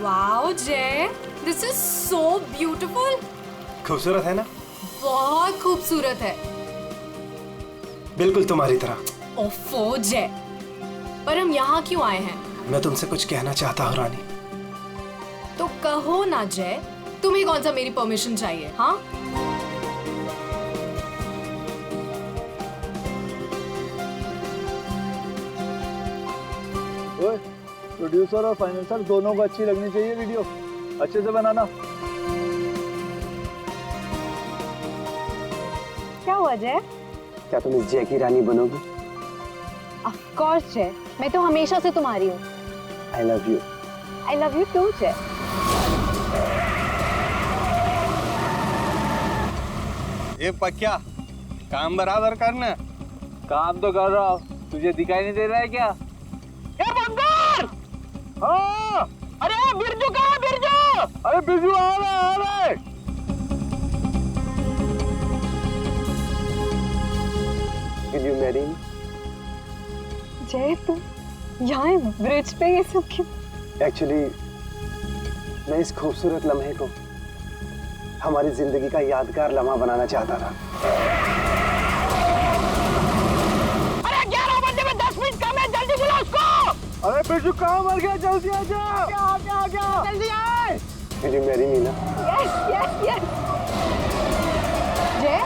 Wow जय, this is so beautiful. खूबसूरत है ना? बहुत खूबसूरत है। बिल्कुल तुम्हारी तरह। ओफो जय, पर हम यहाँ क्यों आए हैं? मैं तुमसे कुछ कहना चाहता हूँ रानी। तो कहो ना जय, तुम्हें कौन सा मेरी परमिशन चाहिए? हाँ, प्रोड्यूसर और फाइनेंसर दोनों को अच्छी लगनी चाहिए वीडियो, अच्छे से बनाना। क्या हुआ जय? क्या तुम इस जय की रानी बनोगी? ऑफ कोर्स जय, मैं तो हमेशा से तुम्हारी हूँ। I love you. I love you too Jay. ये पक्या, काम बराबर करना। काम तो कर रहा हूँ, तुझे दिखाई नहीं दे रहा है क्या? ए बंदर! हाँ! अरे बिरजू कहाँ बिरजू? अरे बिरजू आ रहा है। Will you marry me? जय तुम यहाँ ब्रिज पे ये सब क्यों? Actually, मैं इस खूबसूरत लम्हे को हमारी जिंदगी का यादगार लम्हा बनाना चाहता था। अरे 11 बजे में 10 मिनट कम है, जल्दी बुला उसको। अरे बिरजू कहाँ मर गया? जल्दी आ जा। क्या? जल्दी आए। Will you marry me ना? Yes yes yes. जय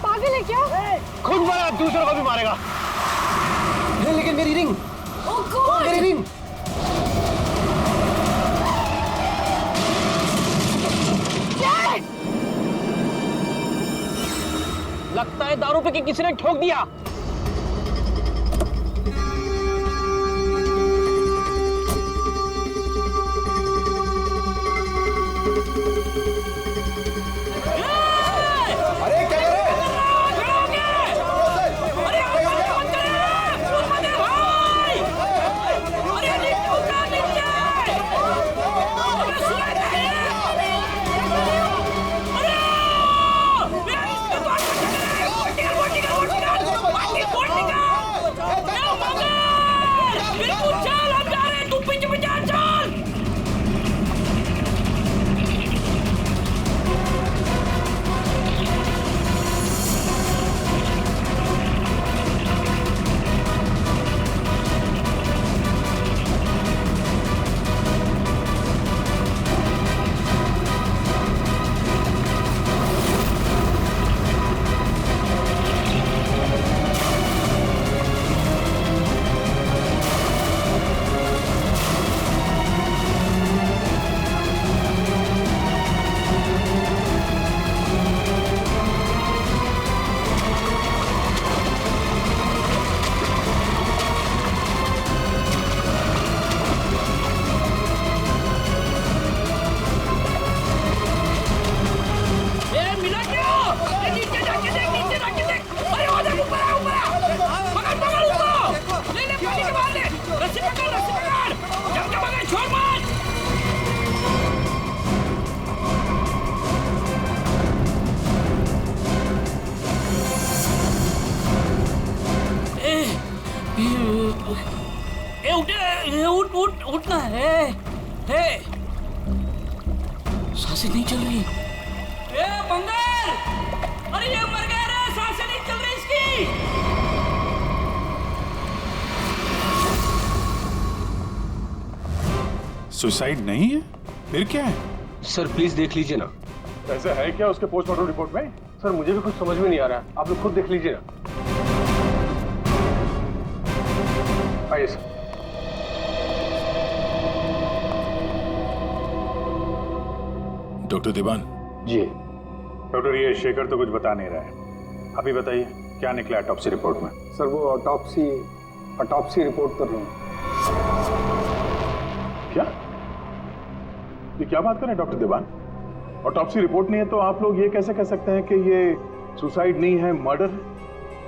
पागल है क्या? खुद मारा, दूसरों को भी मारेगा। लेकिन मेरी रिंग, ओह गॉड, मेरी रिंग। लगता है दारू पे किसी ने ठोक दिया। उठना है। सांसें नहीं चल रही। बंगाल, अरे ये मर गया रे, सांसें नहीं चल रही इसकी। सुसाइड नहीं है, फिर क्या है? सर प्लीज देख लीजिए ना। ऐसा है क्या उसके पोस्टमार्टम रिपोर्ट में? सर मुझे भी कुछ समझ में नहीं आ रहा है, आप लोग खुद देख लीजिए ना। आइए सर। डॉक्टर दीवान जी। डॉक्टर, ये शेखर तो कुछ बता नहीं रहा है, अभी बताइए क्या निकला ऑटोप्सी रिपोर्ट में? सर वो ऑटोप्सी रिपोर्ट कर रहे हैं। क्या? ये क्या बात कर रहे हैं डॉक्टर दीवान? ऑटोप्सी रिपोर्ट नहीं है तो आप लोग ये कैसे कह सकते हैं कि ये सुसाइड नहीं है, मर्डर?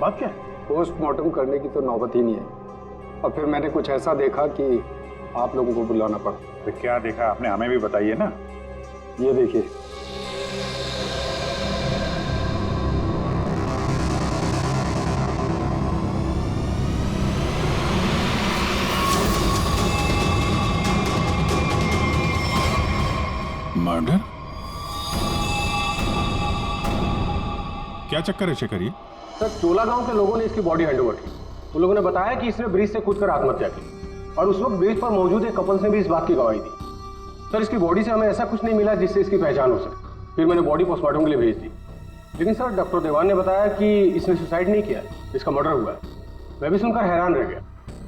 बात क्या है? पोस्टमार्टम करने की तो नौबत ही नहीं है, और फिर मैंने कुछ ऐसा देखा कि आप लोगों को बुलाना पड़ा। तो क्या देखा आपने, हमें भी बताइए ना। ये देखिए। क्या चक्कर है शेखर ये? सर, चोला गांव के लोगों ने इसकी बॉडी हैंडओवर की। उन लोगों ने बताया कि इसने ब्रिज से कूदकर आत्महत्या की और उस वक्त ब्रिज पर मौजूद एक कपल ने भी इस बात की गवाही दी। सर, इसकी बॉडी से हमें ऐसा कुछ नहीं मिला जिससे इसकी पहचान हो सके। फिर मैंने बॉडी पोस्टमार्टम के लिए भेज दी, लेकिन सर डॉक्टर देवान ने बताया कि इसने सुसाइड नहीं किया, इसका मर्डर हुआ है। मैं भी सुनकर हैरान रह गया,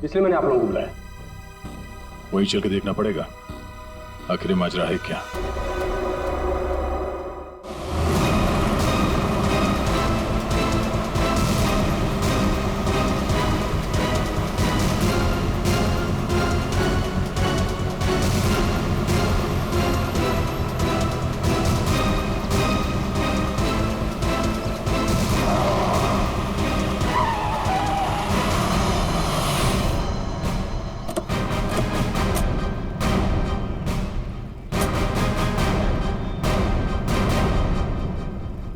इसलिए मैंने आप लोगों को बुलाया। वही चल के देखना पड़ेगा आखिर माजरा है क्या।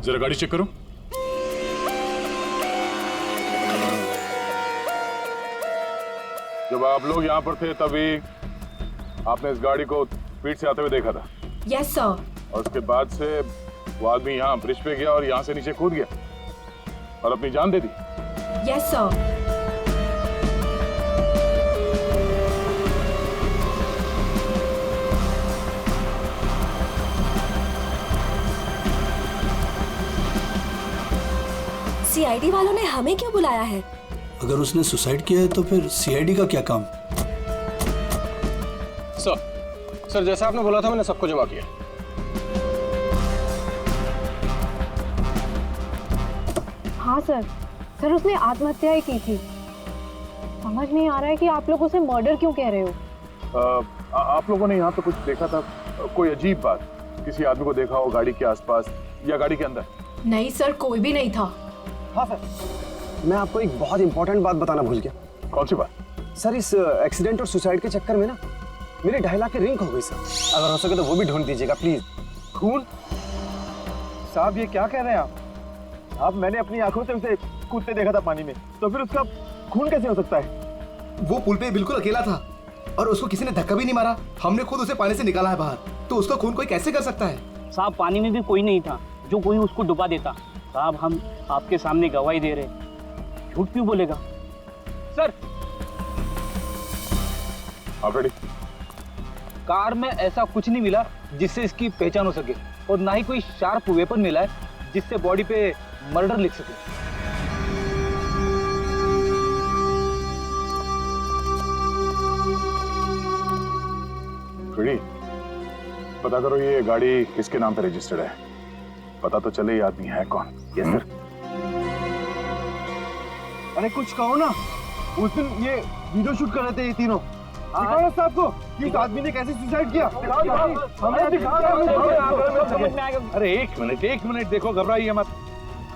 जरा गाड़ी चेक करो। जब आप लोग यहाँ पर थे तभी आपने इस गाड़ी को स्पीड से आते हुए देखा था। Yes sir. और उसके बाद से वो आदमी यहाँ ब्रिज पे गया और यहाँ से नीचे कूद गया और अपनी जान दे दी। Yes sir. सीआईडी वालों ने हमें क्यों बुलाया है? अगर उसने सुसाइड किया है तो फिर सीआईडी का क्या काम? सर जैसा आपने बोला था मैंने सबको जमा किया। हाँ सर, सर उसने आत्महत्या ही की थी। समझ नहीं आ रहा है कि आप लोग उसे मर्डर क्यों कह रहे हो। आप लोगों ने यहाँ पे कुछ देखा था? कोई अजीब बात, किसी आदमी को देखा हो गाड़ी के आसपास या गाड़ी के अंदर? नहीं सर, कोई भी नहीं था। हाँ सर, मैं आपको एक बहुत इंपॉर्टेंट बात बताना भूल गया। कौन सी बात? सर, इस एक्सीडेंट और सुसाइड के चक्कर में ना मेरे 2.5 लाख की रिंग खो गई सर। अगर हो सके तो वो भी ढूंढ दीजिएगा प्लीज। खून? साहब ये क्या कह रहे हैं आप? अब मैंने अपनी आंखों से उसे कूदते देखा था पानी में, तो फिर उसका खून कैसे हो सकता है? वो पुल पे बिल्कुल अकेला था और उसको किसी ने धक्का भी नहीं मारा। हमने खुद उसे पानी से निकाला है बाहर, तो उसका खून कोई कैसे कर सकता है? साहब पानी में भी कोई नहीं था जो कोई उसको डुबा देता। साहब हम आपके सामने गवाही दे रहे, झूठ क्यों बोलेगा? सर आप रेडी? कार में ऐसा कुछ नहीं मिला जिससे इसकी पहचान हो सके और ना ही कोई शार्प वेपन मिला है जिससे बॉडी पे मर्डर लिख सके। रेडी? पता करो ये गाड़ी किसके नाम पे रजिस्टर्ड है, पता तो चले ये आदमी है कौन। Yes sir. अरे कुछ कहो ना, उस दिन ये वीडियो शूट कर रहे थे ये तीनों। दिखाओ ना साहब को कि उस आदमी ने कैसे सुसाइड किया। अरे एक मिनट देखो, घबराइए मत।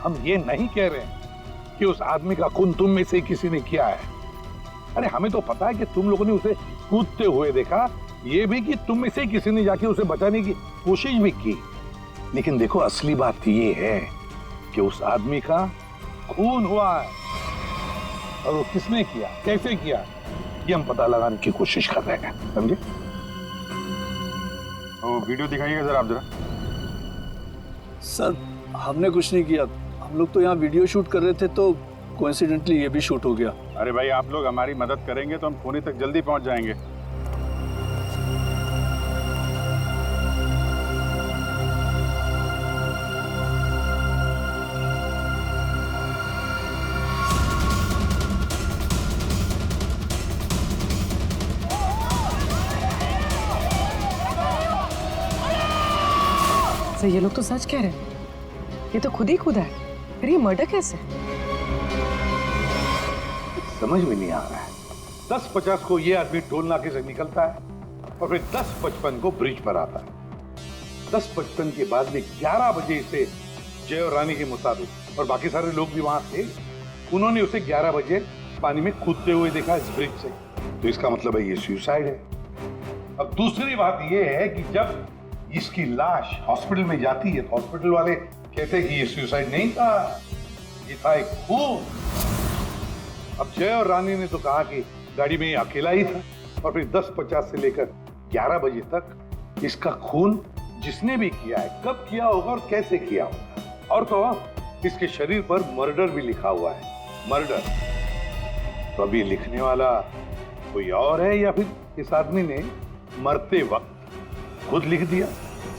हम ये नहीं कह रहे हैं कि उस आदमी का खून तुम में से किसी ने किया है। अरे हमें तो पता है कि तुम लोगों ने उसे कूदते हुए देखा, ये भी कि तुम में से किसी ने जाके उसे बचाने की कोशिश भी की। लेकिन देखो असली बात ये है कि उस आदमी का खून हुआ है और वो किसने किया, कैसे किया, ये हम पता लगाने की कोशिश कर रहे हैं, समझे? वो वीडियो दिखाइएगा जरा आप जरा। सर हमने कुछ नहीं किया, हम लोग तो यहाँ वीडियो शूट कर रहे थे तो कोइंसिडेंटली ये भी शूट हो गया। अरे भाई आप लोग हमारी मदद करेंगे तो हम पुणे तक जल्दी पहुंच जाएंगे। सर ये लोग तो सच कह रहे हैं, ये तो खुद ही कूदा है, फिर ये मर्डर कैसे? समझ में नहीं आ रहा है। 10:50 को ये आदमी टोल नाके से निकलता है और फिर 10:55 को ब्रिज पर आता है। 10:55 के बाद में 11 बजे से जय और रानी के मुताबिक, और बाकी सारे लोग भी वहां थे, उन्होंने उसे 11 बजे पानी में कूदते हुए देखा इस ब्रिज से। तो इसका मतलब है ये सुसाइड है। अब दूसरी बात ये है कि जब इसकी लाश हॉस्पिटल में जाती है तो हॉस्पिटल वाले कहते हैं कि ये सुसाइड नहीं था, ये था एक खून। अब जय और रानी ने तो कहा कि गाड़ी में अकेला ही था, और फिर 10:50 से लेकर 11 बजे तक इसका खून जिसने भी किया है, कब किया होगा और कैसे किया होगा। और तो इसके शरीर पर मर्डर भी लिखा हुआ है, मर्डर। तो अभी लिखने वाला कोई और है या फिर इस आदमी ने मरते वक्त खुद लिख दिया?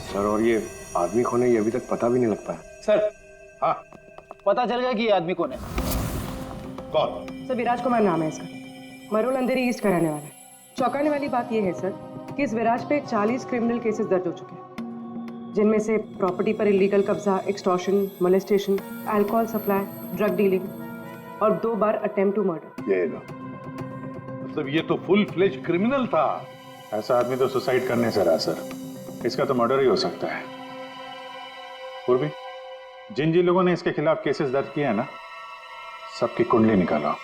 सर, और ये आदमी कौन है ये अभी तक पता भी नहीं लग पाया। सर, हाँ, पता चल गया कि ये आदमी कौन है। कौन? सर, विराज कुमार नाम है इसका, मरोल अंधेरी ईस्ट का रहने वाला है। चौंकाने वाली बात यह है सर कि इस विराज पे 40 क्रिमिनल केसेस दर्ज हो चुके हैं, जिनमें से प्रॉपर्टी पर इलीगल कब्जा, extortion, molestation, alcohol supply, drug dealing और 2 बार अटेम्प्ट टू मर्डर। ये लो। मतलब ये तो फुल फ्लेज क्रिमिनल था। ऐसा आदमी तो सुसाइड करने से रहा सर, इसका तो मर्डर ही हो सकता है। पूर्वी, जिन जिन लोगों ने इसके खिलाफ केसेस दर्ज किए हैं ना, सबकी कुंडली निकालो।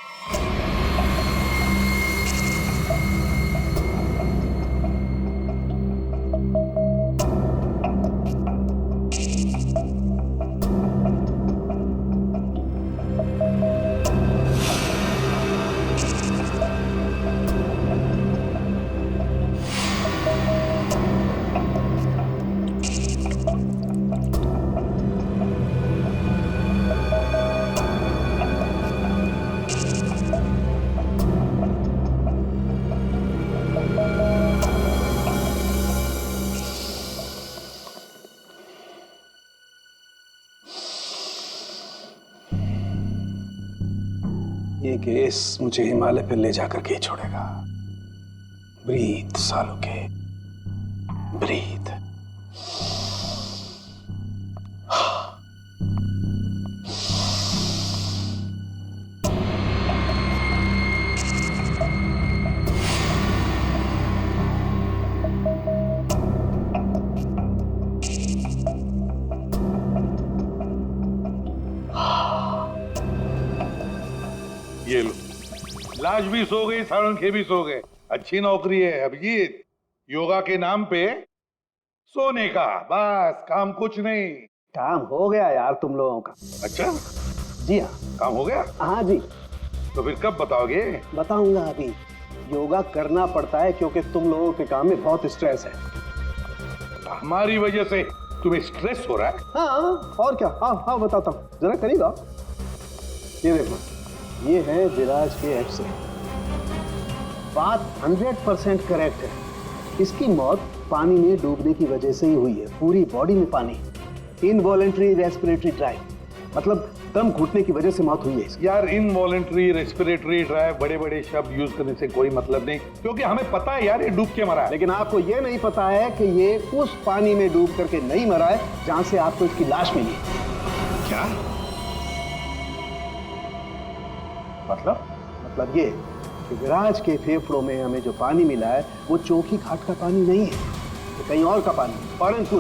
ये केस मुझे हिमालय पे ले जाकर के ही छोड़ेगा। ब्रीथ सालों के, ब्रीथ। ये लो, लाश भी सो गई, सारंखे भी सो गए। अच्छी नौकरी है अभिजीत, योगा के नाम पे सोने का, बस काम कुछ नहीं। काम हो गया यार तुम लोगों का। अच्छा जी हाँ, काम हो गया? हाँ जी। तो फिर कब बताओगे? बताऊंगा अभी। योगा करना पड़ता है क्योंकि तुम लोगों के काम में बहुत स्ट्रेस है। हमारी वजह से तुम्हें स्ट्रेस हो रहा है? हाँ, और क्या। हाँ हाँ, बताता हूँ, जरा करीब आओ। ये देखो, ये है विराज के एक्स-रे। बात 100% करेक्ट है। इसकी मौत पानी में डूबने की वजह से ही हुई है। पूरी बॉडी में पानी, इनवॉलेंट्री रेस्पिरेटरी ड्राइव, मतलब दम घुटने की वजह से मौत हुई है इसकी। यार, इनवॉलेंट्री रेस्पिरेटरी ड्राइव, बड़े बड़े शब्द यूज करने से कोई मतलब नहीं, क्योंकि हमें पता है यार ये डूब के मरा है। लेकिन आपको ये नहीं पता है कि ये उस पानी में डूब करके नहीं मरा है जहां से आपको इसकी लाश मिली। क्या मतलब ये कि विराज के फेफड़ों में हमें जो पानी मिला है वो चौकी घाट का पानी नहीं है, ये कहीं और का पानी है। परंतु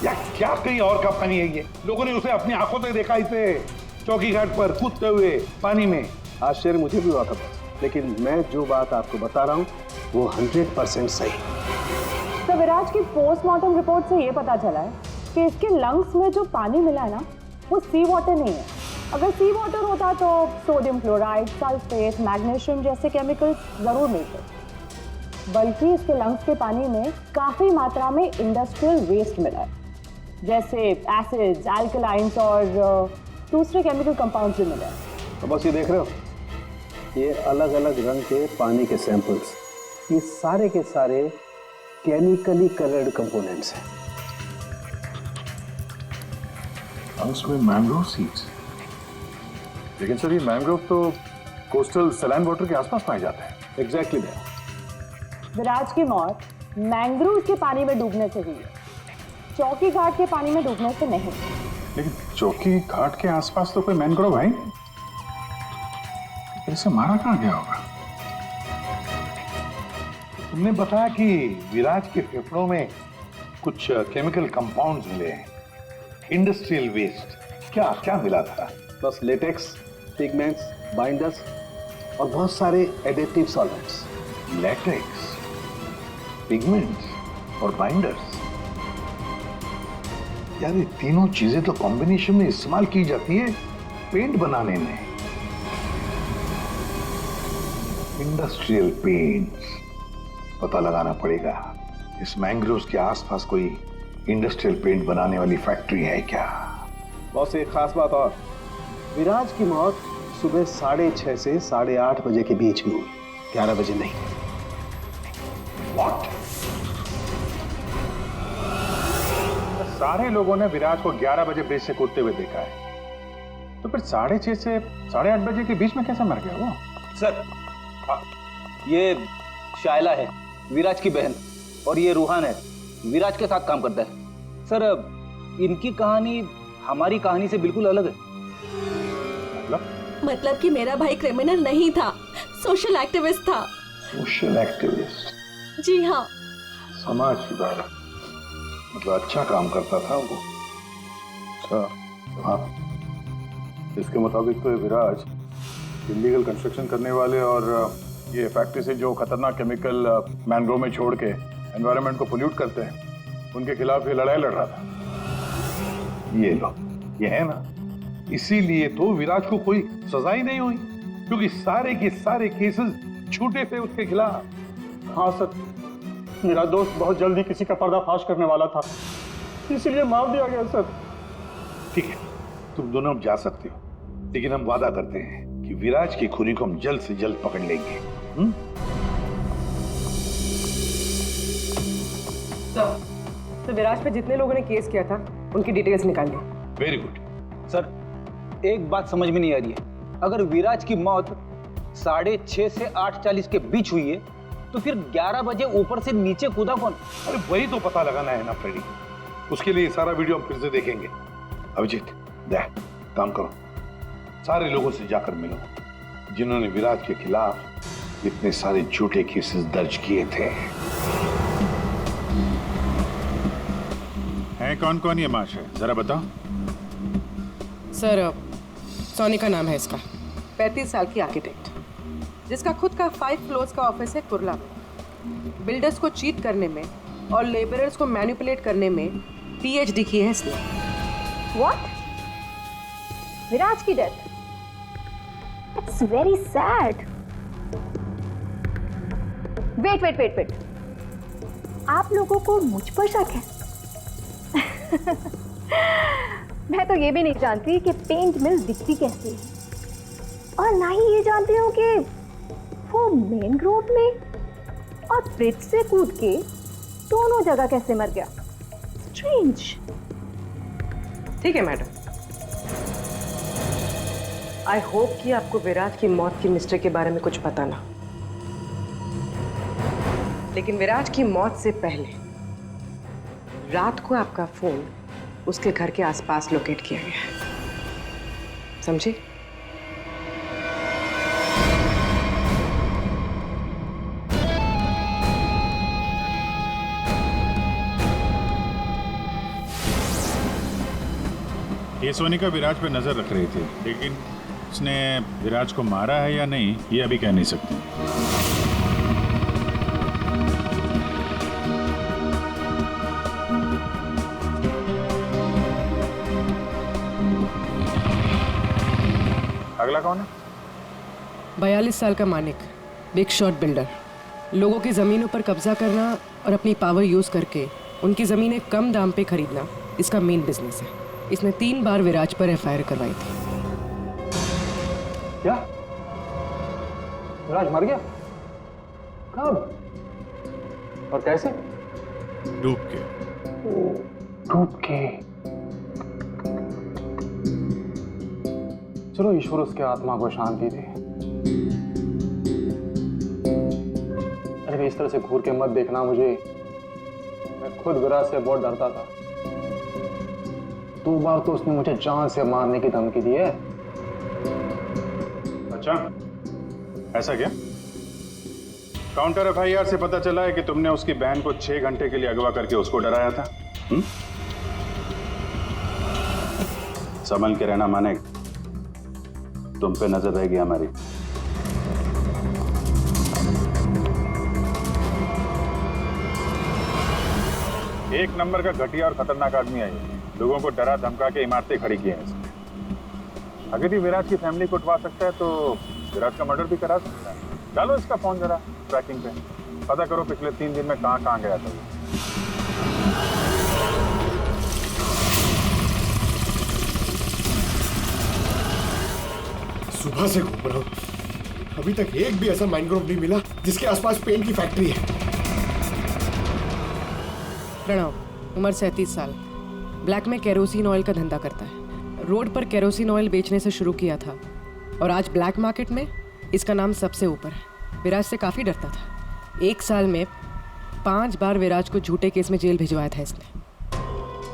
यार, क्या कहीं और का पानी है? ये लोगों ने उसे अपनी आंखों से देखा, इसे चौकी घाट पर कूदते हुए पानी में। आश्चर्य मुझे भी हुआ था, लेकिन मैं जो बात आपको बता रहा हूँ वो 100% सही। तो विराज की पोस्टमार्टम रिपोर्ट से ये पता चला है कि इसके लंग्स में जो पानी मिला है ना, वो सी वाटर नहीं है। अगर सी वाटर होता तो सोडियम क्लोराइड, सल्फेट, मैग्नीशियम जैसे केमिकल्स जरूर मिलते, बल्कि इसके लंग्स के पानी में काफी मात्रा में इंडस्ट्रियल वेस्ट मिला है, जैसे एसिड्स, अल्कलाइंस और दूसरे केमिकल कंपाउंड्स भी मिले हैं। तो बस ये देख रहे हो, ये अलग अलग रंग के पानी के सैंपल्स, ये सारे के सारे केमिकली कलर्ड कंपोनेंट्स हैं। उसमें मैंग्रोव सीड्स, लेकिन सर ये मैंग्रोव तो कोस्टल सैलाइन वाटर के आसपास पाए जाते हैं। एग्जैक्टली विराज की मौत मैंग्रोव के पानी में डूबने से हुई है, चौकी घाट के पानी में डूबने से नहीं। लेकिन चौकी घाट के आसपास तो कोई मैंग्रोव है नहीं, इसे मारा कहाँ गया होगा? तुमने बताया कि विराज के फेफड़ों में कुछ केमिकल कंपाउंड्स मिले हैं, इंडस्ट्रियल वेस्ट। क्या क्या मिला था? बस लेटेक्स, पिगमेंट्स, बाइंडर्स और बहुत सारे एडिटिव सॉल्वेंट्स। लेटेक्स, पिगमेंट्स और बाइंडर्स, यार ये तीनों चीजें तो कॉम्बिनेशन में इस्तेमाल की जाती है पेंट बनाने में। इंडस्ट्रियल पेंट्स, पता लगाना पड़ेगा इस मैंग्रोव्स के आसपास कोई इंडस्ट्रियल पेंट बनाने वाली फैक्ट्री है क्या? बस एक खास बात और, विराज की मौत सुबह 6:30 से 8:30 बजे के बीच में हुई, 11 बजे नहीं। What? सारे लोगों ने विराज को 11 बजे ब्रिज से कूदते हुए देखा है, तो फिर 6:30 से 8:30 बजे के बीच में कैसे मर गया वो? सर, ये शायला है, विराज की बहन, और ये रूहान है, विराज के साथ काम करता है। सर, इनकी कहानी हमारी कहानी से बिल्कुल अलग है। मतलब कि मेरा भाई क्रिमिनल नहीं था, सोशल एक्टिविस्ट था। Social activist? जी हाँ। समाज सुधारक, मतलब अच्छा काम करता था वो। अच्छा, हाँ। इसके मुताबिक तो ये विराज इलीगल कंस्ट्रक्शन करने वाले और ये फैक्ट्री से जो खतरनाक केमिकल मैंग्रोव में छोड़ के एनवायरनमेंट को पोल्यूट करते हैं, उनके खिलाफ ये लड़ाई लड़ रहा था। ये लो, ये है ना, इसीलिए तो विराज को कोई सजा ही नहीं हुई, क्योंकि सारे के सारे केसेस झूठे थे उसके खिलाफ। हाँ सर, मेरा दोस्त बहुत जल्दी किसी का पर्दाफाश करने वाला था, इसीलिए मार दिया गया सर। ठीक है, तुम दोनों अब जा सकते हो, लेकिन हम वादा करते हैं कि विराज की खूनी को हम जल्द से जल्द पकड़ लेंगे। तो विराज पे जितने लोगों ने केस किया था उनकी डिटेल्स निकाल ली। Very good. सर, एक बात समझ में नहीं आ रही है, अगर विराज की मौत 6:30 से 8:40 के बीच हुई है, तो फिर 11 बजे ऊपर से नीचे कूदा कौन? अरे वही तो पता लगाना है ना फ्रेडी, उसके लिए सारा वीडियो हम फिर से देखेंगे। अभिजीत, दे काम करो, सारे लोगों से जाकर मिलो जिन्होंने विराज के खिलाफ इतने सारे झूठे केसेस दर्ज किए थे। हैं कौन कौन ये माशे, जरा बताओ। सर, सोनी का नाम है इसका, 35 साल की आर्किटेक्ट, जिसका खुद का 5 फ्लोर्स का ऑफिस है कुर्ला में। बिल्डर्स को चीट करने में और लेबरर्स को मैनिपुलेट करने में PhD की है इसने। What? विराज की death? It's very sad. Wait. आप लोगों को मुझ पर शक है? मैं तो ये भी नहीं जानती कि पेंट मिल दिखती कैसी है, और ना ही ये जानती हूँ कि वो मेन रोड में और ब्रिज से कूद के दोनों जगह कैसे मर गया। स्ट्रेंज। ठीक है मैडम, आई होप कि आपको विराज की मौत की मिस्ट्री के बारे में कुछ पता ना, लेकिन विराज की मौत से पहले रात को आपका फोन उसके घर के आसपास लोकेट किया गया है, समझे? ये सोनिका विराज पे नजर रख रही थी, लेकिन उसने विराज को मारा है या नहीं ये अभी कह नहीं सकती। अगला कौन है? 42 साल का मानिक, बिग शॉट बिल्डर, लोगों की जमीनों पर कब्जा करना और अपनी पावर यूज करके उनकी जमीनें कम दाम पे खरीदना इसका मेन बिजनेस है। इसने 3 बार विराज पर FIR करवाई थी। क्या? विराज मर गया? कब और कैसे? डूब के। डूब के? चलो ईश्वर उसके आत्मा को शांति दे। अरे इस तरह से घूर के मत देखना मुझे, मैं खुद विराज से बहुत डरता था। 2 बार तो उसने मुझे जान से मारने की धमकी दी है। अच्छा, ऐसा क्या? काउंटर FIR से पता चला है कि तुमने उसकी बहन को 6 घंटे के लिए अगवा करके उसको डराया था। संभल के रहना माने, तुम पे नजर रहेगी हमारी। एक नंबर का घटिया और खतरनाक आदमी है ये। लोगों को डरा धमका के इमारतें खड़ी की हैं इसने। अगर ये विराज की फैमिली को उठवा सकता है तो विराज का मर्डर भी करा सकता है। डालो इसका फोन जरा ट्रैकिंग पे, पता करो पिछले 3 दिन में कहाँ गया था वो। सुबह से घूम रहा हूँ, अभी तक एक भी ऐसा मैनग्रोव नहीं मिला जिसके आसपास पेंट की फैक्ट्री है। प्रणव, उम्र 37 साल, ब्लैक में केरोसिन ऑयल का धंधा करता है। रोड पर केरोसिन ऑयल बेचने से शुरू किया था और आज ब्लैक मार्केट में इसका नाम सबसे ऊपर है। विराज से काफ़ी डरता था। 1 साल में 5 बार विराज को झूठे केस में जेल भिजवाया था इसने।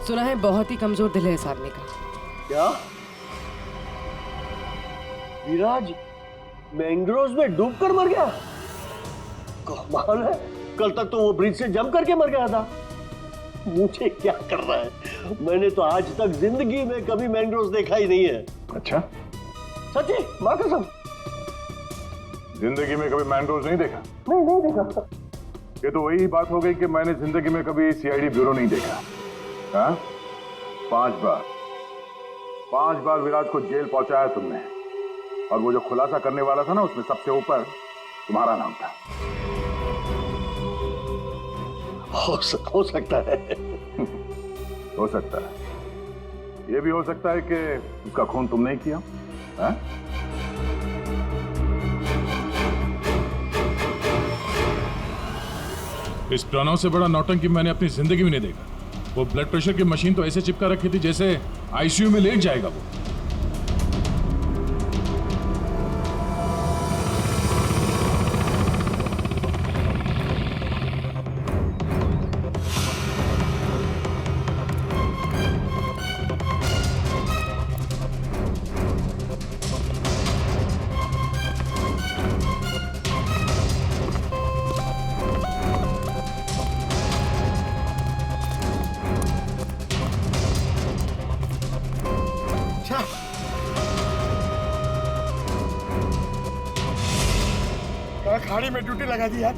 सुना है बहुत ही कमजोर दिल है इस आदमी का। क्या विराज मैंग्रोव्स में डूबकर मर गया? कमाल है, कल तक तो वो ब्रिज से जंप करके मर गया था। मुझे क्या कर रहा है, मैंने तो आज तक जिंदगी में कभी मैंग्रोव्स देखा ही नहीं है। अच्छा, सच्ची माँ कसम, जिंदगी में कभी मैंग्रोव्स नहीं देखा? नहीं देखा। ये तो वही बात हो गई कि मैंने जिंदगी में कभी सीआईडी ब्यूरो नहीं देखा। हाँ? 5 बार विराज को जेल पहुंचाया तुमने, और वो जो खुलासा करने वाला था ना, उसमें सबसे ऊपर तुम्हारा नाम था। हो सकता है। हो सकता है। ये भी हो सकता है कि उसका खून तुमने ही किया। हाँ? इस प्रणव से बड़ा नौटंकी मैंने अपनी जिंदगी में नहीं देखा। वो ब्लड प्रेशर की मशीन तो ऐसे चिपका रखी थी जैसे आईसीयू में लेट जाएगा वो। खाड़ी में ड्यूटी लगा दी यार,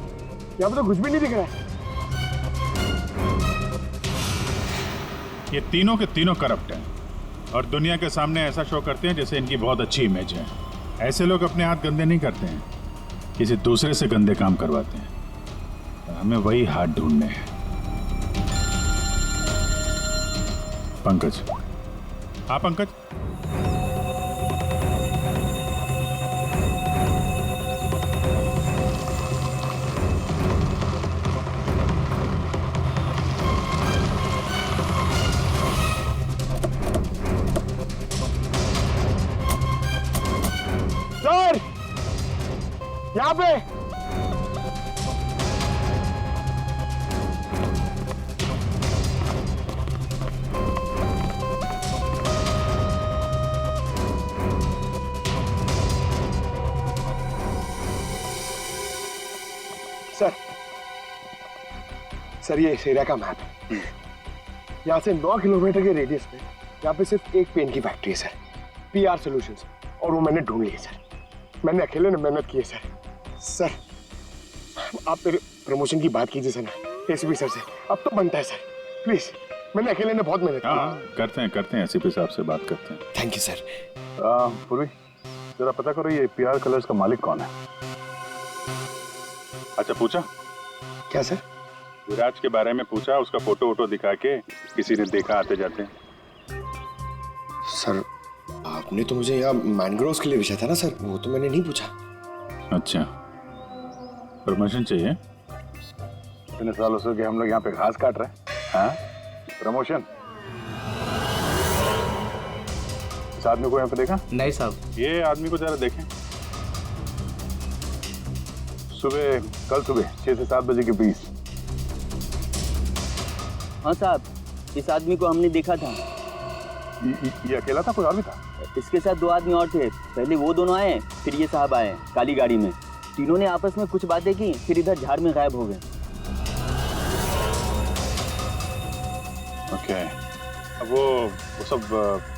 यहाँ पे तो कुछ भी नहीं दिख रहा है। ये तीनों के तीनों करप्ट हैं और दुनिया के सामने ऐसा शो करते हैं जैसे इनकी बहुत अच्छी इमेज है। ऐसे लोग अपने हाथ गंदे नहीं करते हैं, किसी दूसरे से गंदे काम करवाते हैं। हमें वही हाथ ढूंढने हैं। पंकज। हाँ पंकज। सर, यहाँ पे सर ये इस एरिया का मैप है। यहाँ से 9 किलोमीटर के रेडियस में यहाँ पे सिर्फ एक पेन की फैक्ट्री है सर, पीआर सॉल्यूशंस, और वो मैंने ढूंढ ली है सर। मैंने अकेले ने मेहनत की है सर। आप मेरे प्रमोशन की बात कीजिए सर ना एसीपी सर से, अब तो बनता है सर, प्लीज। मैंने अकेले ने बहुत मेहनत की। करते हैं एसीपी साहब से बात करते हैं। Thank you sir. पूर्वी, जरा पता करो ये पीआर कलर्स का मालिक कौन है? अच्छा, पूछा क्या सर? विराज के बारे में पूछा, उसका फोटो वोटो दिखा के किसी ने देखा आते जाते? सर आपने तो मुझे यहाँ मैनग्रोव्स के लिए पूछा था ना सर, वो तो मैंने नहीं पूछा। अच्छा, प्रमोशन चाहिए? इतने सालों से कि हम लोग यहाँ पे घास काट रहे हैं। हाँ, प्रमोशन? इस आदमी को यहाँ पे देखा? नहीं साहब। ये आदमी को जरा देखें। कल सुबह 6 से 7 बजे के बीच। हाँ साहब, इस आदमी को हमने देखा था। ये अकेला था, कोई और भी था? इसके साथ 2 आदमी और थे। पहले वो दोनों आए, फिर ये साहब आए काली गाड़ी में। तीनों ने आपस में कुछ बातें की, फिर इधर झाड़ में गायब हो गए। ओके, अब वो सब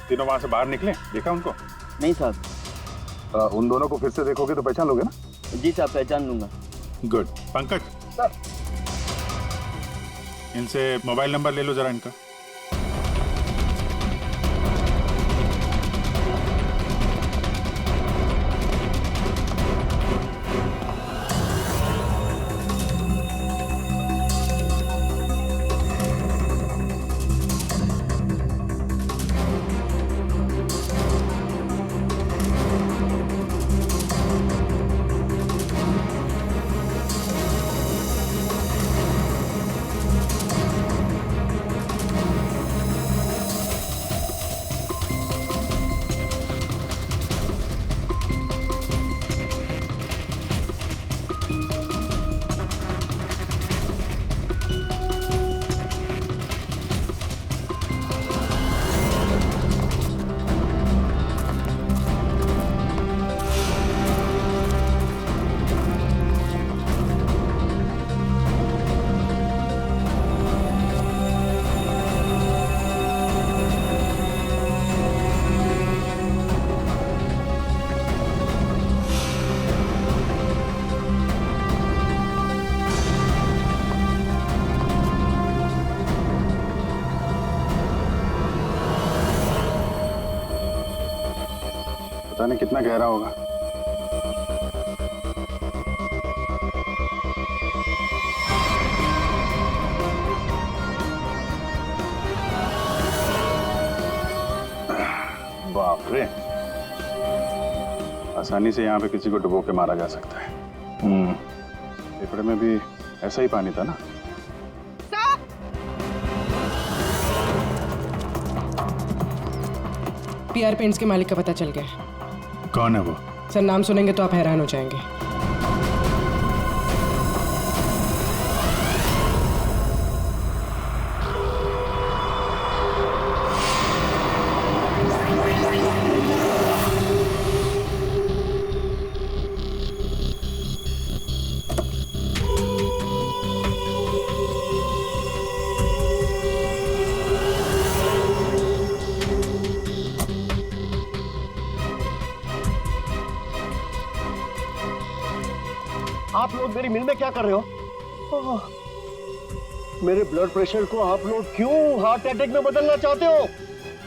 तीनों वहां से बाहर निकले, देखा उनको? नहीं साहब। उन दोनों को फिर से देखोगे तो पहचान लोगे ना? जी साहब, पहचान लूंगा। गुड। पंकज सर, इनसे मोबाइल नंबर ले लो जरा इनका। पता नहीं कितना गहरा होगा। बाप रे, आसानी से यहाँ पे किसी को डुबो के मारा जा सकता है। फेफड़े में भी ऐसा ही पानी था ना। पीआर पेंट्स के मालिक का पता चल गया। कौन है वो? सर नाम सुनेंगे तो आप हैरान हो जाएंगे। आप लोग मेरी मिल में क्या कर रहे हो? मेरे ब्लड प्रेशर को आप लोग क्यों हार्ट अटैक में बदलना चाहते हो?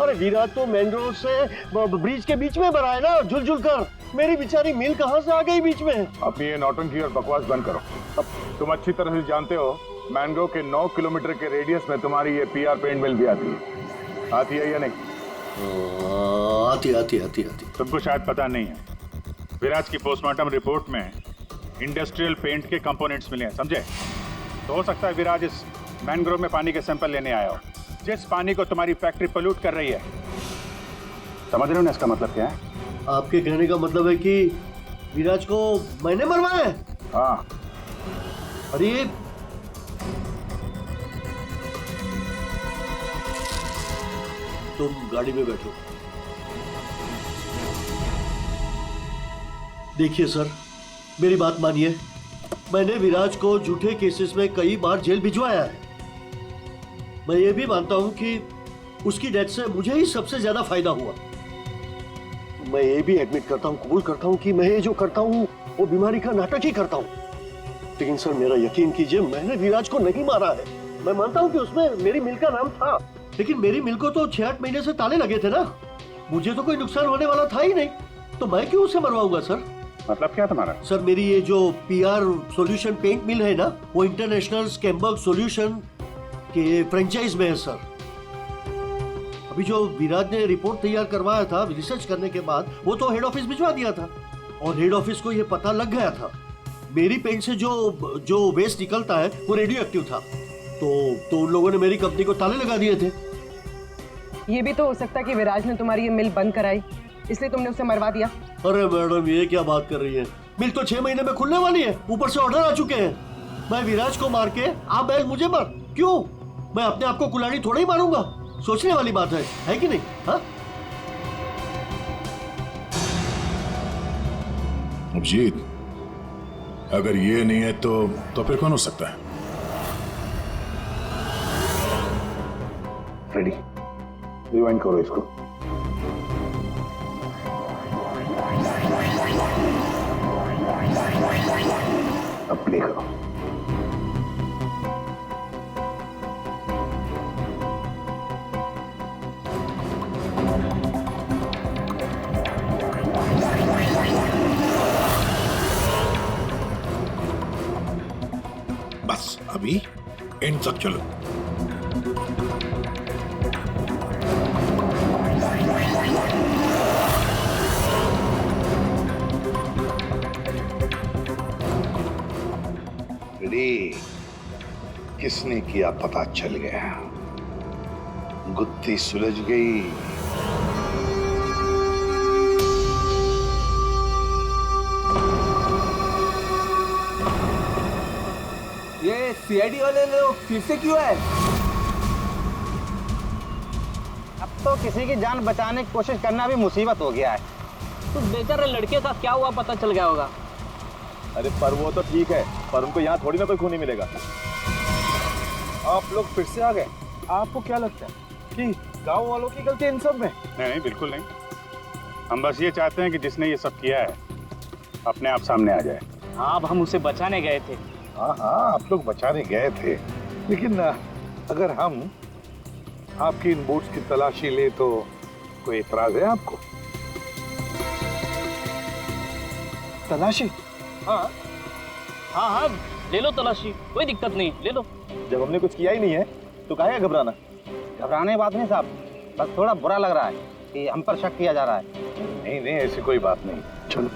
अरे विराट तो मैंग्रोव से ब्रिज के बीच में भरा है ना, झुल कर। मेरी बेचारी मिल कहां से आ गई बीच में? अपनी ये नौटंकी और बकवास बंद करो। अब तुम अच्छी तरह से जानते हो मैंग्रोव के 9 किलोमीटर के रेडियस में तुम्हारी ये पीआर पेंट मिल भी आती है या नहीं? आती। तुमको शायद पता नहीं है, विराज की पोस्टमार्टम रिपोर्ट में इंडस्ट्रियल पेंट के कंपोनेंट्स मिले हैं, समझे? तो हो सकता है विराज इस मैंग्रोव में पानी के सैंपल लेने आया हो, जिस पानी को तुम्हारी फैक्ट्री पोल्यूट कर रही है। समझ रहे हो ना इसका मतलब क्या है? आपके कहने का मतलब है कि विराज को मैंने मरवाया है? हाँ। अरे तुम गाड़ी में बैठो। देखिए सर, मेरी बात मानिए, मैंने विराज को झूठे केसेस में कई बार जेल भिजवाया है। मैं ये भी मानता हूं कि उसकी डेथ से मुझे ही सबसे ज्यादा फायदा हुआ। मैं ये भी एडमिट करता हूं, कबूल करता हूं कि मैं ये जो करता हूं वो बीमारी का नाटक ही करता हूं। लेकिन सर मेरा यकीन कीजिए, मैंने विराज को नहीं मारा है। मैं मानता हूं कि उसमें मेरी मिल का नाम था, लेकिन मेरी मिल को तो 6-8 महीने से ताले लगे थे ना। मुझे तो कोई नुकसान होने वाला था ही नहीं, तो मैं क्यों उसे मरवाऊंगा सर? मतलब क्या तुम्हारा? सर मेरी ये जो पीआर सॉल्यूशन पेंट मिल है ना, वो इंटरनेशनल स्कैम्बर्ग सॉल्यूशन के फ्रेंचाइज में है सर। अभी जो विराज ने रिपोर्ट तैयार करवाया था रिसर्च करने के बाद, वो तो हेड ऑफिस भिजवा दिया था और हेड ऑफिस को ये पता लग गया था मेरी पेंट से जो वेस्ट निकलता है वो रेडियो एक्टिव था। तो उन लोगों ने मेरी कंपनी को ताले लगा दिए थे। ये भी तो हो सकता है कि विराज ने तुम्हारी ये मिल बंद कराई, इसलिए तुमने उसे मरवा दिया। अरे मैडम, ये क्या बात कर रही है? मिल तो 6 महीने में खुलने वाली है, ऊपर से ऑर्डर आ चुके हैं। मैं विराज को मार के आप बैल मुझे मार, क्यों? मैं अपने आप को कुल्हाड़ी थोड़ा ही मारूंगा। सोचने वाली बात है कि नहीं? हाँ अभिजीत, अगर ये नहीं है तो फिर कौन हो सकता है? रेडी, रिवाइंड करो इसको। अब प्ले करो। बस अभी एंड तक चलो। किसने किया पता चल गया, गुत्थी सुलझ गई। ये सीआईडी वाले लोग फिर से क्यों है? अब तो किसी की जान बचाने की कोशिश करना भी मुसीबत हो गया है। तो बेचारे लड़के का क्या हुआ पता चल गया होगा। अरे पर वो तो ठीक है, पर उनको यहाँ थोड़ी ना कोई खूनी मिलेगा। आप लोग फिर से आ गए। आपको क्या लगता है कि गांव वालों की गलती इन सब में? नहीं, बिल्कुल नहीं। हम बस ये चाहते हैं कि जिसने ये सब किया है अपने आप सामने आ जाए। हाँ, अब हम उसे बचाने गए थे। हाँ, आप लोग बचाने गए थे, लेकिन अगर हम आपकी इन बूट्स की तलाशी ले तो कोई एतराज है आपको? तलाशी? हाँ हाँ हाँ, ले लो तलाशी, कोई दिक्कत नहीं, ले लो। जब हमने कुछ किया ही नहीं है तो काहे घबराना? घबराने की बात नहीं साहब, बस थोड़ा बुरा लग रहा है कि हम पर शक किया जा रहा है। नहीं नहीं, ऐसी कोई बात नहीं। चलो।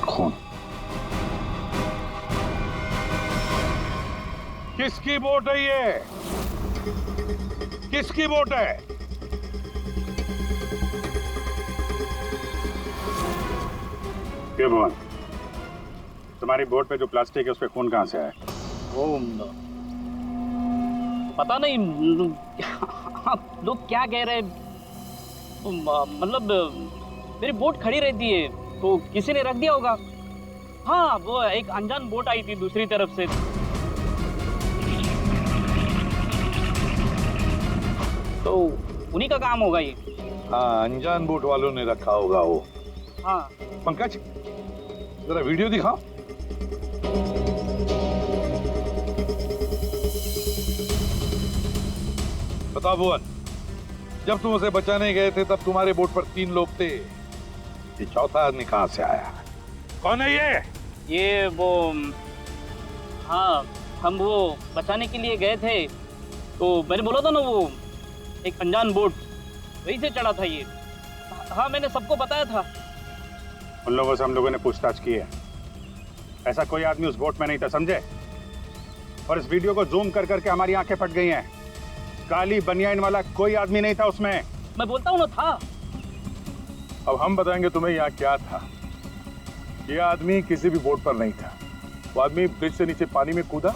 खून किसकी वोट है ये? किसकी वोट है? ये भवन, तुम्हारी बोर्ड पे जो प्लास्टिक है उस पे खून कहाँ से आया? पता नहीं आप लोग क्या कह रहे हैं, मतलब मेरी बोट खड़ी रहती है तो किसी ने रख दिया होगा। हाँ, वो एक अनजान बोट आई थी दूसरी तरफ से, तो उन्हीं का काम होगा ये। हाँ, अनजान बोट वालों ने रखा होगा वो। हाँ। पंकज, जरा वीडियो दिखाओ। बताओ भुवन, जब तुम उसे बचाने गए थे तब तुम्हारे बोट पर 3 लोग थे, ये चौथा आदमी कहाँ से आया? कौन है ये वो, हाँ, हम वो बचाने के लिए गए थे तो मैंने बोला था ना, वो एक अनजान बोट वहीं से चढ़ा था ये। हाँ, मैंने सबको बताया था। उन लोगों से हम लोगों ने पूछताछ की है, ऐसा कोई आदमी उस बोट में नहीं था, समझे? और इस वीडियो को जूम कर करके हमारी आंखें फट गई हैं। काली बनियान वाला कोई आदमी नहीं था उसमें। मैं बोलता हूँ ना, था। अब हम बताएंगे तुम्हें यहाँ क्या था। ये आदमी किसी भी बोट पर नहीं था। वो आदमी ब्रिज से नीचे पानी में कूदा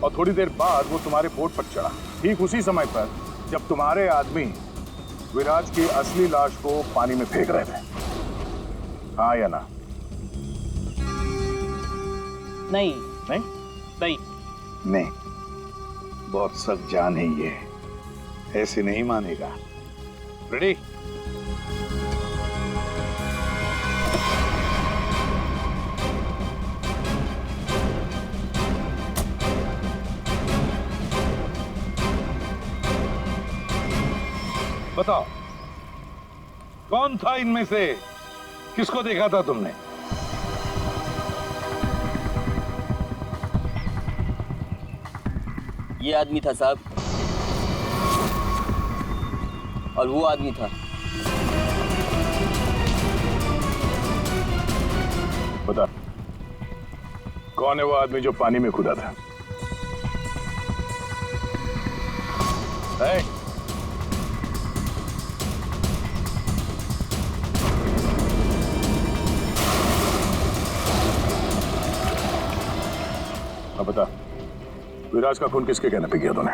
और थोड़ी देर बाद वो तुम्हारे बोट पर चढ़ा, ठीक उसी समय पर जब तुम्हारे आदमी विराज की असली लाश को पानी में फेंक रहे थे। हाँ या ना? नहीं नहीं नहीं नहीं, बहुत सख्त जान है ये, ऐसे नहीं मानेगा। रेडी? बताओ, कौन था इनमें से? किसको देखा था तुमने? ये आदमी था साहब, और वो आदमी था। बता, कौन है वो आदमी जो पानी में कूदा था? है? अब बता, विराज का खून किसके कहने पे किया तूने?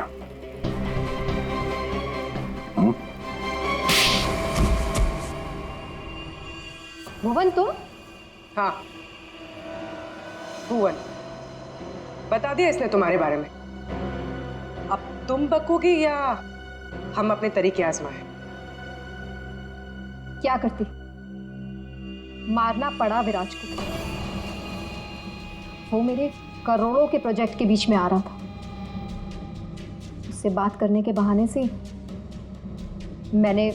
भुवन, तुम? हाँ, भुवन। बता दिया इसने तुम्हारे बारे में। अब तुम बकोगी या हम अपने तरीके आजमाएं? क्या करती? मारना पड़ा विराज को। वो मेरे करोड़ों के प्रोजेक्ट के बीच में आ रहा था। उससे बात करने के बहाने से मैंने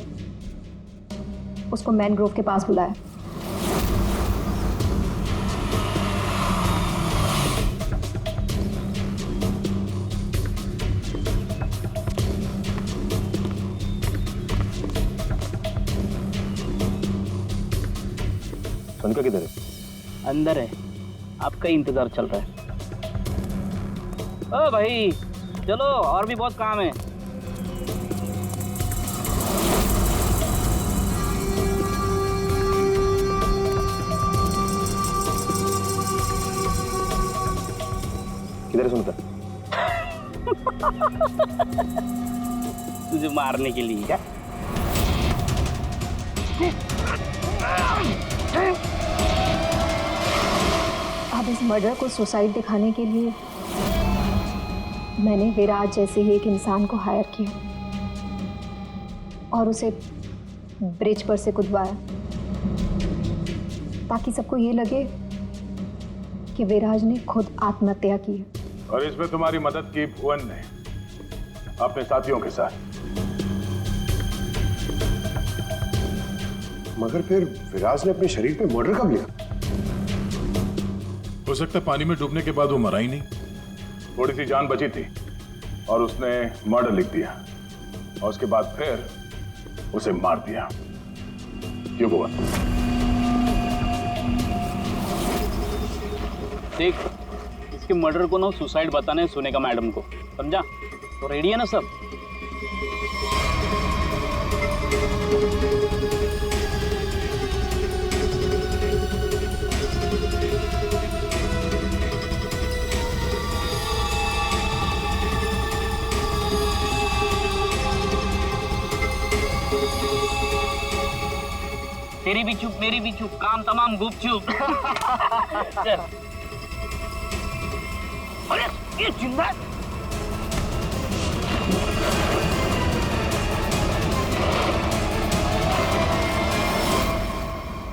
उसको मैनग्रोव के पास बुलाया। अनका किधर है? अंदर है, आपका ही इंतजार चल रहा है। ओ भाई चलो, और भी बहुत काम है। किधर है सुनता? तुझे मारने के लिए क्या? अब इस मर्डर को सुसाइड दिखाने के लिए मैंने विराज जैसे ही एक इंसान को हायर किया और उसे ब्रिज पर से कूदवाया ताकि सबको ये लगे कि विराज ने खुद आत्महत्या की है। और इसमें तुम्हारी मदद की भुवन ने अपने साथियों के साथ। मगर फिर विराज ने अपने शरीर पे मर्डर कब लिया? हो सकता है पानी में डूबने के बाद वो मरा ही नहीं। थोड़ी सी जान बची थी और उसने मर्डर लिख दिया और उसके बाद फिर उसे मार दिया। क्यों भुवन? देख, इसके मर्डर को ना सुसाइड बताने सुनेगा मैडम को, समझा? तो रेडी है ना सब? तेरी भी चुप मेरी भी चुप, काम तमाम गुपचुप। चल। अरे ये जिंदा है?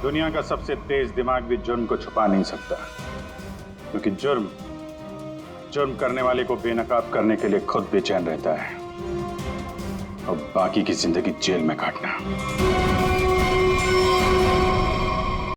दुनिया का सबसे तेज दिमाग भी जुर्म को छुपा नहीं सकता, क्योंकि जुर्म करने वाले को बेनकाब करने के लिए खुद बेचैन रहता है और बाकी की जिंदगी जेल में काटना।